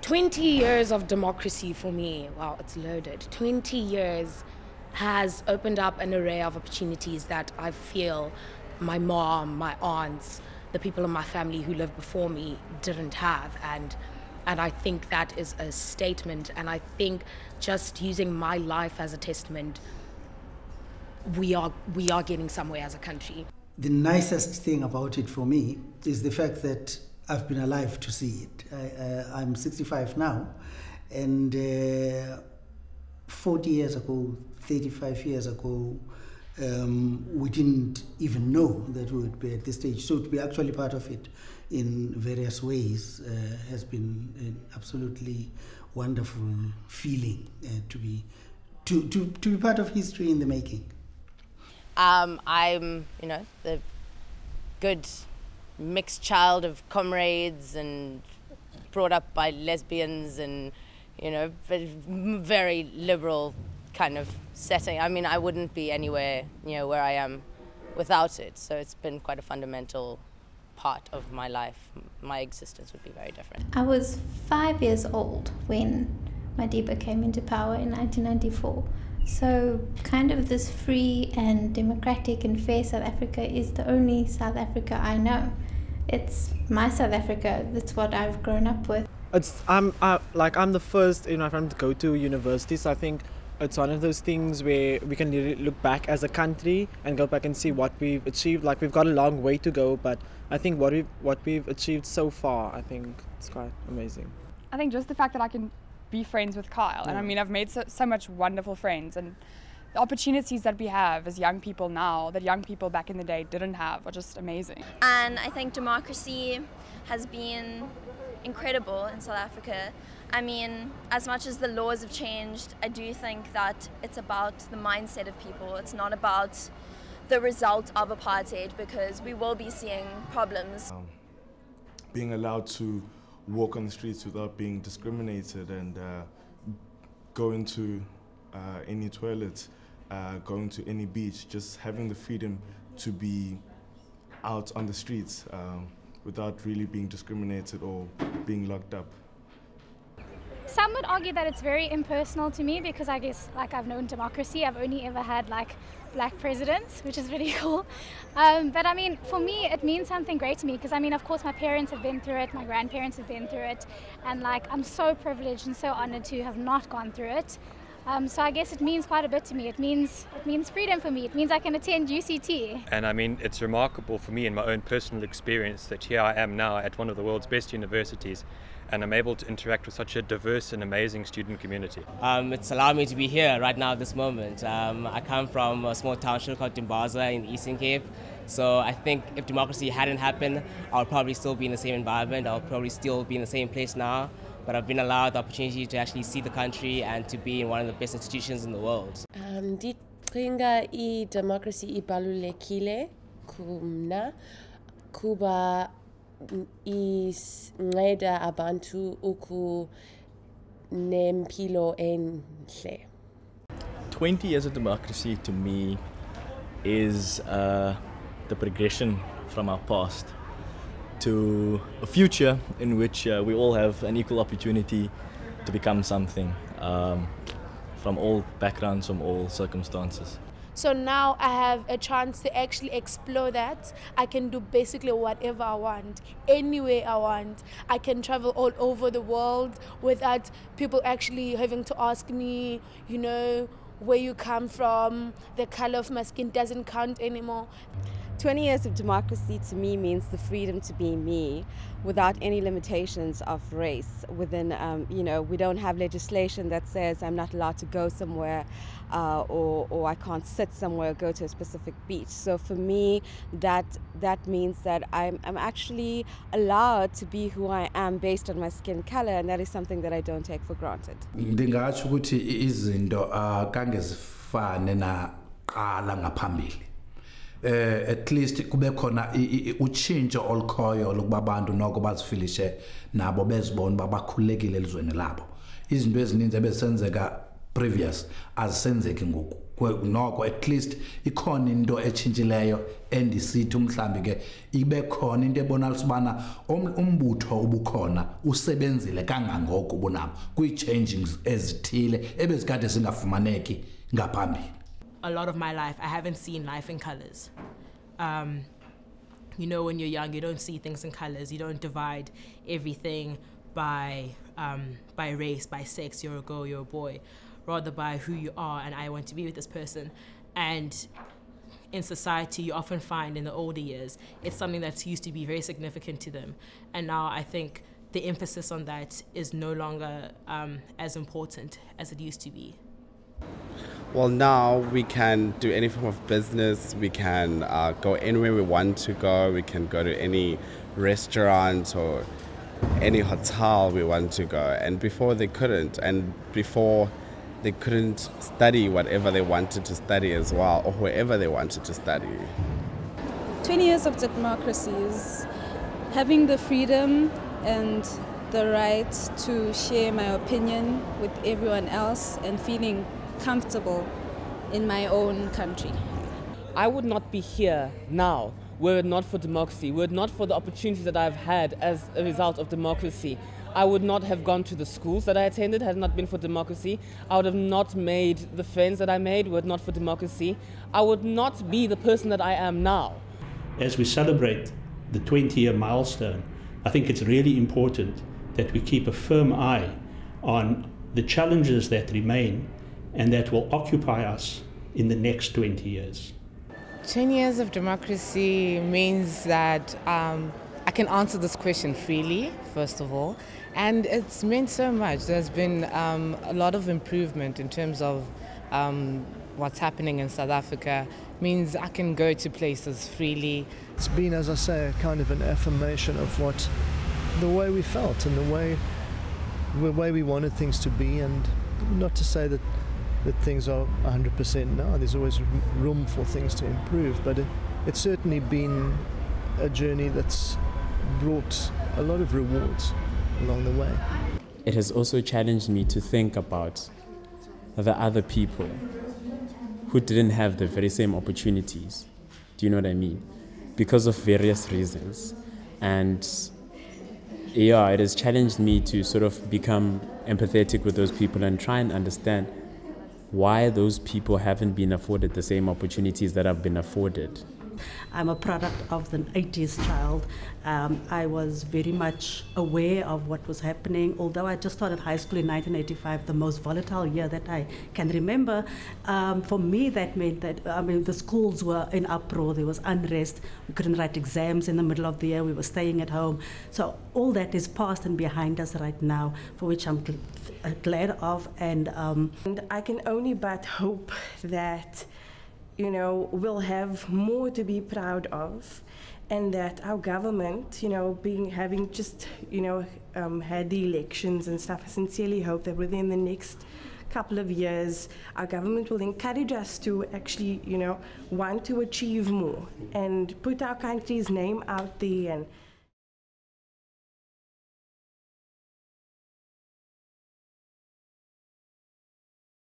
20 years of democracy for me, wow, it's loaded. 20 years has opened up an array of opportunities that I feel my mom, my aunts, the people in my family who lived before me didn't have. And I think that is a statement. And I think just using my life as a testament, we are getting somewhere as a country. The nicest thing about it for me is the fact that I've been alive to see it. I'm 65 now, and 40 years ago, 35 years ago, we didn't even know that we would be at this stage. So to be actually part of it in various ways has been an absolutely wonderful feeling to be part of history in the making. I'm, the good mixed child of comrades and brought up by lesbians and, very liberal kind of setting. I mean, I wouldn't be anywhere, where I am without it. So it's been quite a fundamental part of my life. My existence would be very different. I was 5 years old when Madiba came into power in 1994. So kind of this free and democratic and fair South Africa is the only South Africa I know. It's my South Africa. That's what I've grown up with. I'm the first in my family to go to university, so I think it's one of those things where we can really look back as a country and go back and see what we've achieved. Like, we've got a long way to go, but I think what we've achieved so far, I think it's quite amazing. I think just the fact that I can be friends with Kyle, and I mean, I've made so much wonderful friends, and the opportunities that we have as young people now that young people back in the day didn't have are just amazing. And I think democracy has been incredible in South Africa. I mean, as much as the laws have changed, I do think that it's about the mindset of people. It's not about the result of apartheid, because we will be seeing problems. Being allowed to walk on the streets without being discriminated and go into any toilets, going to any beach, just having the freedom to be out on the streets without really being discriminated or being locked up. Some would argue that it's very impersonal to me, because I guess, I've known democracy. I've only ever had black presidents, which is really cool. But I mean, for me, it means something great to me, because I mean, of course, my parents have been through it, my grandparents have been through it, and I'm so privileged and so honored to have not gone through it. So I guess it means quite a bit to me. It means freedom for me. It means I can attend UCT. And I mean, it's remarkable for me in my own personal experience that here I am now at one of the world's best universities, and I'm able to interact with such a diverse and amazing student community. It's allowed me to be here right now at this moment. I come from a small township called Dimbaza in the Eastern Cape. So I think if democracy hadn't happened, I would probably still be in the same environment. I would probably still be in the same place now. But I've been allowed the opportunity to actually see the country and to be in one of the best institutions in the world. Ndicinga i-democracy ibalulekile kumna kuba isinceda abantu nempilo enhle. 20 years of democracy to me is the progression from our past to a future in which we all have an equal opportunity to become something from all backgrounds, from all circumstances. So now I have a chance to actually explore that. I can do basically whatever I want, anywhere I want. I can travel all over the world without people actually having to ask me, where you come from. The color of my skin doesn't count anymore. 20 years of democracy to me means the freedom to be me without any limitations of race. Within, we don't have legislation that says I'm not allowed to go somewhere or I can't sit somewhere or go to a specific beach. So for me, that means that I'm actually allowed to be who I am based on my skin color, and that is something that I don't take for granted. Ndingatsho ukuthi izinto kangezifane naqala ngaphambili. At least kube khona utshintsho olukhoyo lokuba abantu noko bazifilishe nabo bezibona bakhululekile elizweni labo. Izinto ezininzi ebesenzeka previous azisenzeki ngoku. noko at least ikhona into etshintshileyo endisithi mhlambi ke ibe khona into ebonalisa ubana umbutho obukhona usebenzile kangangoko ubunabo kwi-changings ezithile ebezikade zingafumaneki ngaphambili. A lot of my life, I haven't seen life in colors. You know, when you're young, you don't see things in colors. You don't divide everything by race, by sex. You're a girl, you're a boy, rather by who you are. And I want to be with this person. And in society, you often find in the older years, it's something that used to be very significant to them. And now I think the emphasis on that is no longer as important as it used to be. Well, now we can do any form of business. We can go anywhere we want to go. We can go to any restaurant or any hotel we want to go. And before they couldn't. And before they couldn't study whatever they wanted to study as well, or wherever they wanted to study. 20 years of democracy is having the freedom and the right to share my opinion with everyone else and feeling comfortable in my own country. I would not be here now were it not for democracy, were it not for the opportunities that I've had as a result of democracy. I would not have gone to the schools that I attended had it not been for democracy. I would have not made the friends that I made were it not for democracy. I would not be the person that I am now. As we celebrate the 20-year milestone, I think it's really important that we keep a firm eye on the challenges that remain and that will occupy us in the next 20 years. 20 years of democracy means that I can answer this question freely, first of all, and it's meant so much. There's been a lot of improvement in terms of what's happening in South Africa. It means I can go to places freely. It's been, as I say, a kind of an affirmation of the way we felt and the way we wanted things to be, and not to say that things are 100% now. There's always room for things to improve, but it's certainly been a journey that's brought a lot of rewards along the way. It has also challenged me to think about the other people who didn't have the very same opportunities. Do you know what I mean? Because of various reasons. And yeah, it has challenged me to sort of become empathetic with those people and try and understand why those people haven't been afforded the same opportunities that I've been afforded. I'm a product of the 80s child. I was very much aware of what was happening. Although I just started high school in 1985, the most volatile year that I can remember, for me that meant that, the schools were in uproar, there was unrest, we couldn't write exams in the middle of the year, we were staying at home. So all that is past and behind us right now, for which I'm glad of. And I can only but hope that we'll have more to be proud of, and that our government, having just, had the elections and stuff, I sincerely hope that within the next couple of years, our government will encourage us to actually, want to achieve more and put our country's name out there and